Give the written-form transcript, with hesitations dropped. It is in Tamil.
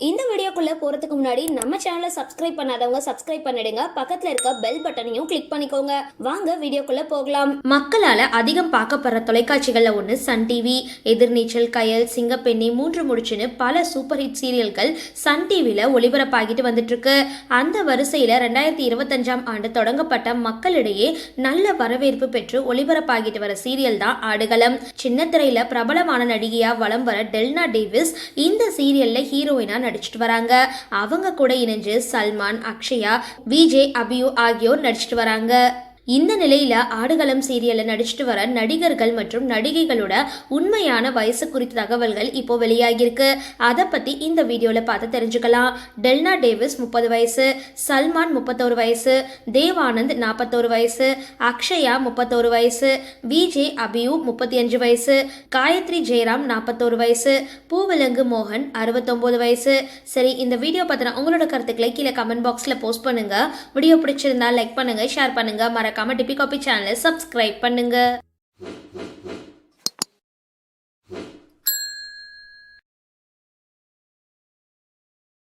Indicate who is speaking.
Speaker 1: இந்த வீடியோக்குள்ள போறதுக்கு முன்னாடி நம்ம சேனலை சப்ஸ்கிரைப் பண்ணாதவங்க சப்ஸ்கிரைப் பண்ணிடுங்க, பக்கத்துல இருக்க பெல் பட்டனையும் கிளிக் பண்ணிக்கோங்க. வாங்க வீடியோக்குள்ள போகலாம். மக்களால அதிகம் பார்க்கப்படுற தொலைக்காட்சிகள்ல ஒண்ணு சன் டிவி. எதிர்நீச்சல், கயல், சிங்கப்பெண்ணி, மூன்று முடிச்சுன்னு பல சூப்பர் ஹிட் சீரியல்கள் சன் டிவில ஒளிபரப்பாகிட்டு வந்துட்டு இருக்கு. அந்த வரிசையில 2025ஆம் ஆண்டு தொடங்கப்பட்ட மக்களிடையே நல்ல வரவேற்பு பெற்று ஒளிபரப்பாகிட்டு வர சீரியல் தான் ஆடுகளம். சின்ன திரையில பிரபலமான நடிகையா வலம் வர டெல்னா டேவிஸ் இந்த சீரியல்ல ஹீரோயினா நடிச்சிட்டு வராங்க. அவங்க கூட இணைஞ்சு சல்மான், அக்ஷயா, விஜே, அபியூ ஆகியோர் நடிச்சிட்டு வராங்க. இந்த நிலையில ஆடுகளம் சீரியல்ல நடிச்சிட்டு வர நடிகர்கள் மற்றும் நடிகைகளோட உண்மையான வயசு குறித்த தகவல்கள் இப்போ வெளியாகிருக்கு. அதை பத்தி இந்த வீடியோல பார்த்து தெரிஞ்சுக்கலாம். டெல்னா டேவிஸ் 30 வயசு, சல்மான் 31 வயசு, தேவானந்த் 41 வயசு, அக்ஷயா 31 வயசு, விஜே அபியூ 35 வயசு, காயத்ரி ஜெயராம் 41 வயசு, பூவிலங்கு மோகன் 69 வயசு. சரி, இந்த வீடியோ பத்தின உங்களோட கருத்துக்களை கீழே கமெண்ட் பாக்ஸ்ல போஸ்ட் பண்ணுங்க. வீடியோ பிடிச்சிருந்தா லைக் பண்ணுங்க, ஷேர் பண்ணுங்க, மறக்காம டிபி காபி சேனலை சப்ஸ்கிரைப் பண்ணுங்க.